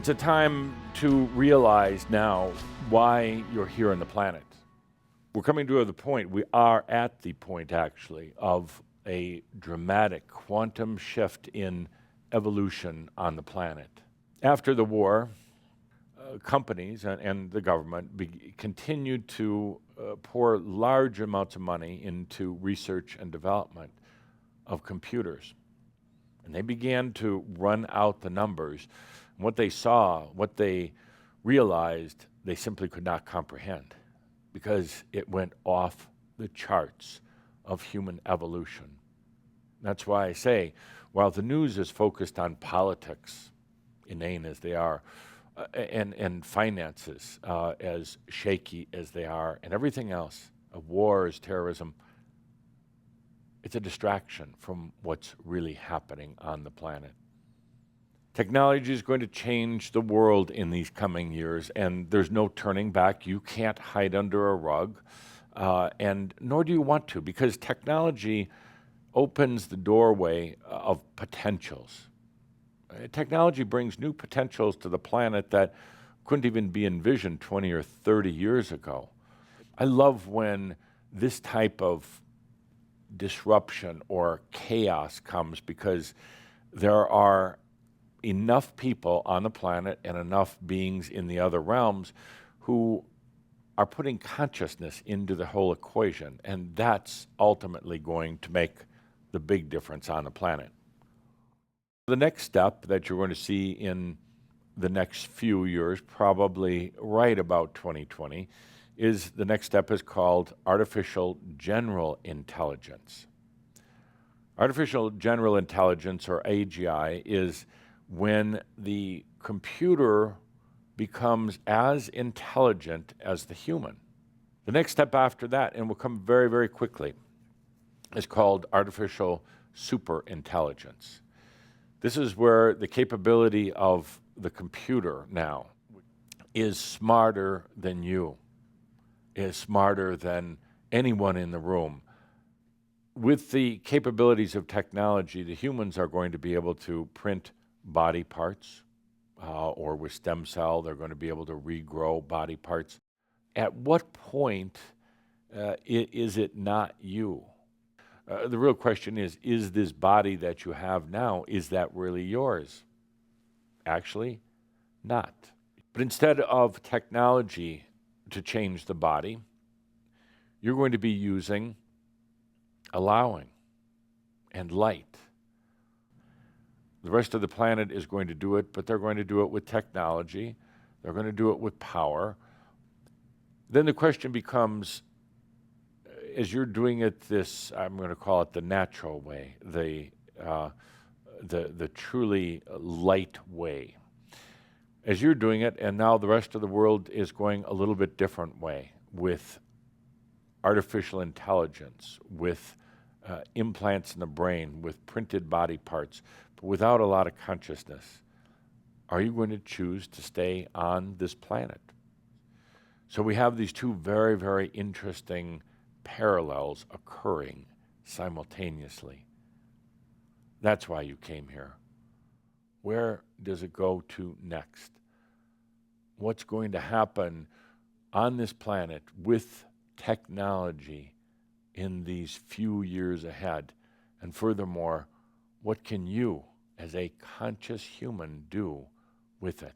It's a time to realize now why you're here on the planet. We're coming to the point, we are at the point actually, of a dramatic quantum shift in evolution on the planet. After the war, companies and the government continued to pour large amounts of money into research and development of computers. And they began to run out the numbers. What they saw, what they realized, they simply could not comprehend because it went off the charts of human evolution. That's why I say, while the news is focused on politics, inane as they are, and finances as shaky as they are, and everything else, wars, terrorism, it's a distraction from what's really happening on the planet. Technology is going to change the world in these coming years, and there's no turning back. You can't hide under a rug, and nor do you want to, because technology opens the doorway of potentials. Technology brings new potentials to the planet that couldn't even be envisioned 20 or 30 years ago. I love when this type of disruption or chaos comes because there are enough people on the planet and enough beings in the other realms who are putting consciousness into the whole equation, and that's ultimately going to make the big difference on the planet. The next step that you're going to see in the next few years, probably right about 2020, is the next step is called artificial general intelligence. Artificial general intelligence, or AGI, is when the computer becomes as intelligent as the human. The next step after that, and will come very, very quickly, is called artificial superintelligence. This is where the capability of the computer now is smarter than you, is smarter than anyone in the room. With the capabilities of technology, the humans are going to be able to print body parts, or with stem cell, they're going to be able to regrow body parts. At what point is it not you? The real question is this body that you have now, is that really yours? Actually, not. But instead of technology to change the body, you're going to be using allowing and light. The rest of the planet is going to do it, but they're going to do it with technology. They're going to do it with power. Then the question becomes, as you're doing it this, I'm going to call it the natural way, the truly light way. As you're doing it, and now the rest of the world is going a little bit different way with artificial intelligence, with implants in the brain, with printed body parts, but without a lot of consciousness. Are you going to choose to stay on this planet? So we have these two very, very interesting parallels occurring simultaneously. That's why you came here. Where does it go to next? What's going to happen on this planet with technology in these few years ahead? And furthermore, what can you, as a conscious human, do with it?